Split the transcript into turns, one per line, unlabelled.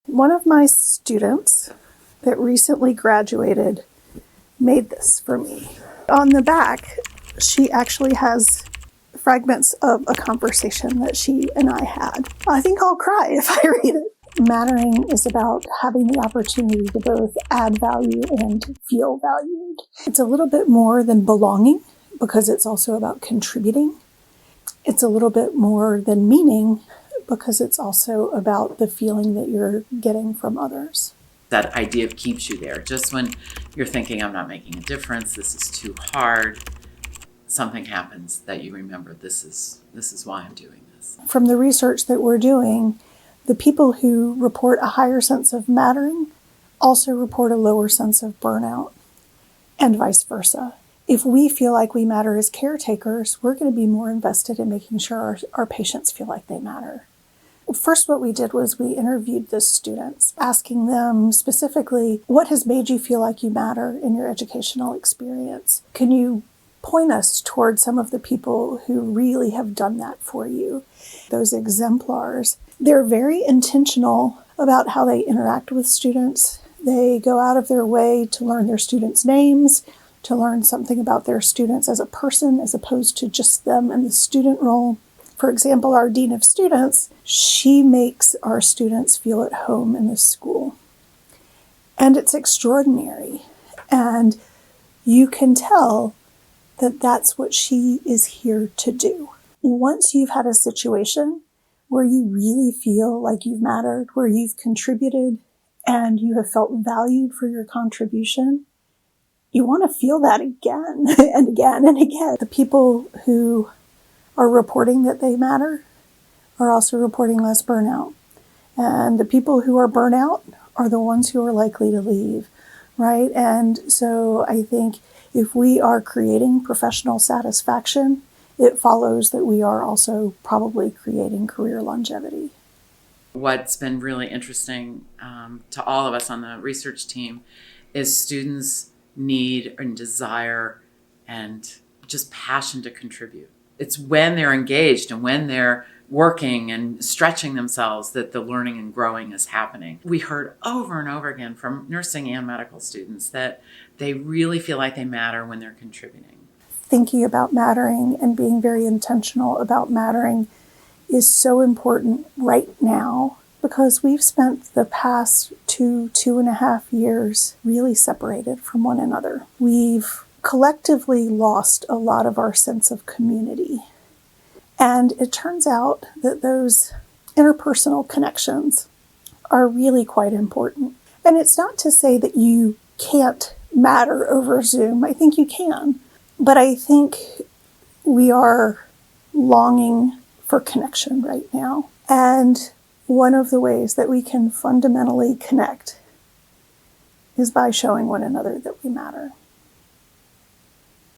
One of my students that recently graduated made this for me. On the back, she actually has fragments of a conversation that she and I had. I think I'll cry if I read it. Mattering is about having the opportunity to both add value and feel valued. It's a little bit more than belonging because it's also about contributing. It's a little bit more than meaning because it's also about the feeling that you're getting from others.
That idea keeps you there. Just when you're thinking, I'm not making a difference, this is too hard, something happens that you remember, this is why I'm doing this.
From the research that we're doing, the people who report a higher sense of mattering also report a lower sense of burnout, and vice versa. If we feel like we matter as caretakers, we're going to be more invested in making sure our patients feel like they matter. First, what we did was we interviewed the students, asking them specifically, what has made you feel like you matter in your educational experience? Can you point us toward some of the people who really have done that for you? Those exemplars. They're very intentional about how they interact with students. They go out of their way to learn their students' names, to learn something about their students as a person, as opposed to just them in the student role. For example, our Dean of Students, she makes our students feel at home in the school. And it's extraordinary. And you can tell that that's what she is here to do. Once you've had a situation where you really feel like you've mattered, where you've contributed, and you have felt valued for your contribution, you want to feel that again and again and again. The people who are reporting that they matter are also reporting less burnout. And the people who are burnout are the ones who are likely to leave, right? And so I think if we are creating professional satisfaction, it follows that we are also probably creating career longevity.
What's been really interesting to all of us on the research team is students' need and desire and just passion to contribute. It's when they're engaged and when they're working and stretching themselves that the learning and growing is happening. We heard over and over again from nursing and medical students that they really feel like they matter when they're contributing.
Thinking about mattering and being very intentional about mattering is so important right now because we've spent the past 2.5 years really separated from one another. We've collectively lost a lot of our sense of community. And it turns out that those interpersonal connections are really quite important. And it's not to say that you can't matter over Zoom. I think you can. But I think we are longing for connection right now. And one of the ways that we can fundamentally connect is by showing one another that we matter.